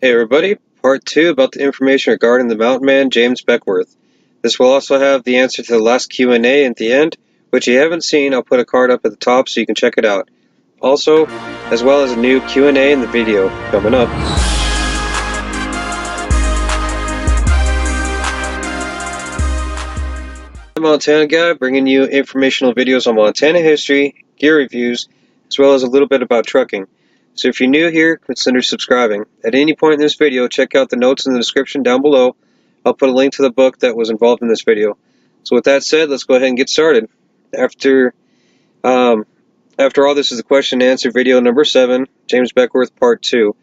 Hey everybody, part 2 about the information regarding the mountain man James Beckwourth. This will also have the answer to the last Q&A at the end, which if you haven't seen, I'll put a card up at the top so you can check it out. Also, as well as a new Q&A in the video coming up. I'm Montana Guy, bringing you informational videos on Montana history, gear reviews, as well as a little bit about trucking. So if you're new here, consider subscribing. At any point in this video, check out the notes in the description down below. I'll put a link to the book that was involved in this video. So with that said, let's go ahead and get started. After all, this is the question and answer video number 7, James Beckwourth part 2.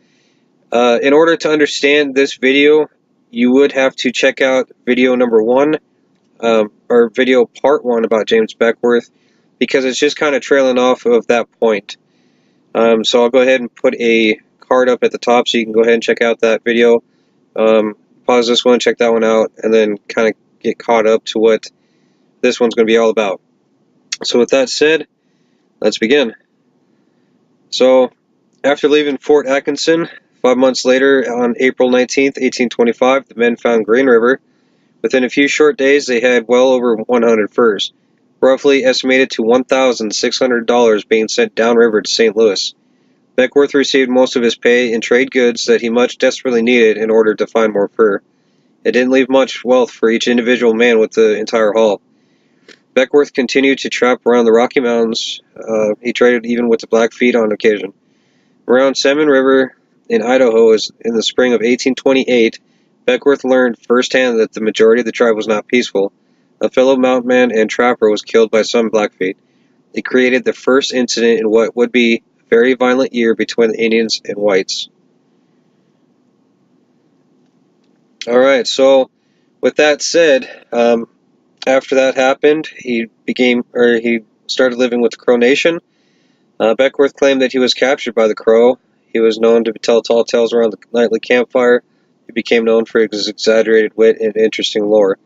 In order to understand this video, you would have to check out video number 1, or video part 1 about James Beckwourth, because it's just kind of trailing off of that point. So I'll go ahead and put a card up at the top so you can go ahead and check out that video. Pause this one, check that one out, and then kind of get caught up to what this one's going to be all about. So with that said, let's begin. So after leaving Fort Atkinson, 5 months later, on April 19th, 1825, the men found Green River. Within a few short days, they had well over 100 furs, roughly estimated to $1,600 being sent downriver to St. Louis. Beckwourth received most of his pay in trade goods that he much desperately needed in order to find more fur. It didn't leave much wealth for each individual man with the entire haul. Beckwourth continued to trap around the Rocky Mountains. He traded even with the Blackfeet on occasion. Around Salmon River in Idaho in the spring of 1828, Beckwourth learned firsthand that the majority of the tribe was not peaceful. A fellow mountain man and trapper was killed by some Blackfeet. It created the first incident in what would be a very violent year between the Indians and whites. Alright, so with that said, after that happened, he started living with the Crow Nation. Beckwourth claimed that he was captured by the Crow. He was known to tell tall tales around the nightly campfire. He became known for his exaggerated wit and interesting lore.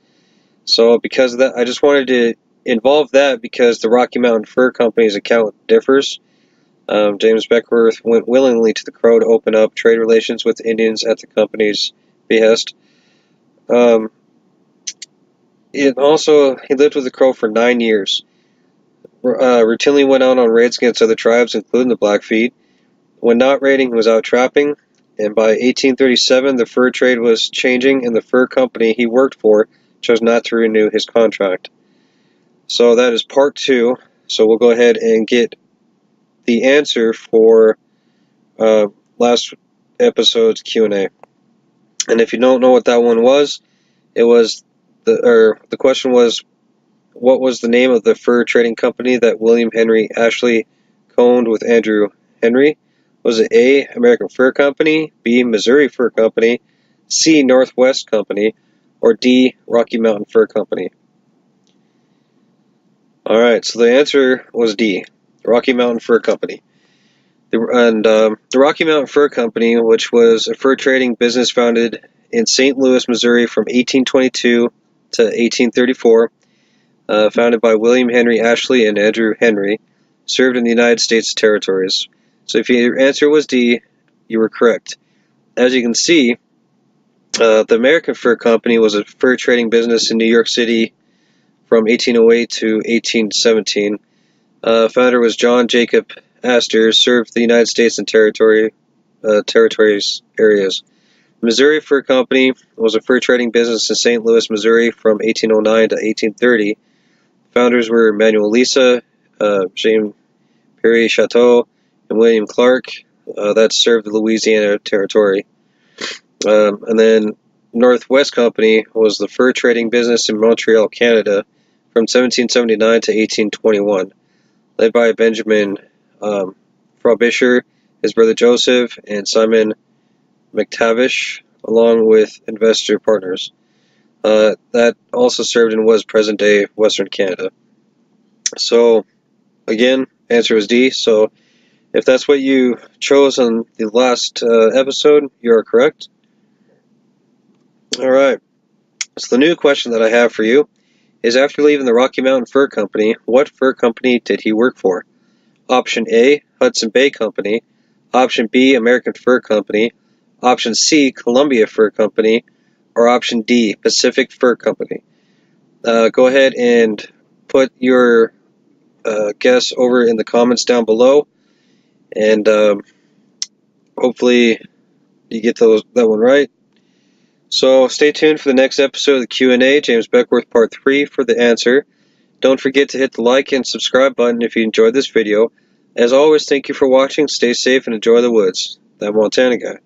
So because of that, I just wanted to involve that because the Rocky Mountain Fur Company's account differs. James Beckwourth went willingly to the Crow to open up trade relations with the Indians at the company's behest. He lived with the Crow for 9 years. Routinely went out on raids against other tribes, including the Blackfeet. When not raiding, he was out trapping. And by 1837, the fur trade was changing, and the fur company he worked for chose not to renew his contract. So that is part 2. So we'll go ahead and get the answer for last episode's Q&A. And if you don't know what that one was, the question was, what was the name of the fur trading company that William Henry Ashley co-owned with Andrew Henry? Was it A, American Fur Company, B, Missouri Fur Company, C, Northwest Company, or D, Rocky Mountain Fur Company? Alright, so the answer was D, Rocky Mountain Fur Company. The Rocky Mountain Fur Company, which was a fur trading business founded in St. Louis, Missouri from 1822 to 1834, founded by William Henry Ashley and Andrew Henry, served in the United States territories. So if your answer was D, you were correct. As you can see, the American Fur Company was a fur trading business in New York City from 1808 to 1817. Founder was John Jacob Astor, served the United States and territories areas. Missouri Fur Company was a fur trading business in St. Louis, Missouri from 1809 to 1830. Founders were Manuel Lisa, James Perry Chateau, and William Clark. That served the Louisiana Territory. And then Northwest Company was the fur trading business in Montreal, Canada from 1779 to 1821, led by Benjamin Frobisher, his brother Joseph, and Simon McTavish, along with investor partners. That also served and was present-day Western Canada. So, again, answer was D. So, if that's what you chose on the last episode, you are correct. Alright, so the new question that I have for you is, after leaving the Rocky Mountain Fur Company, what fur company did he work for? Option A, Hudson Bay Company. Option B, American Fur Company. option C, Columbia Fur Company, or option D, Pacific Fur Company. Go ahead and put your guess over in the comments down below, and hopefully you get that one right. So stay tuned for the next episode of the Q&A, James Beckwourth Part 3 for the answer. Don't forget to hit the like and subscribe button if you enjoyed this video. As always, thank you for watching, stay safe, and enjoy the woods. That Montana guy.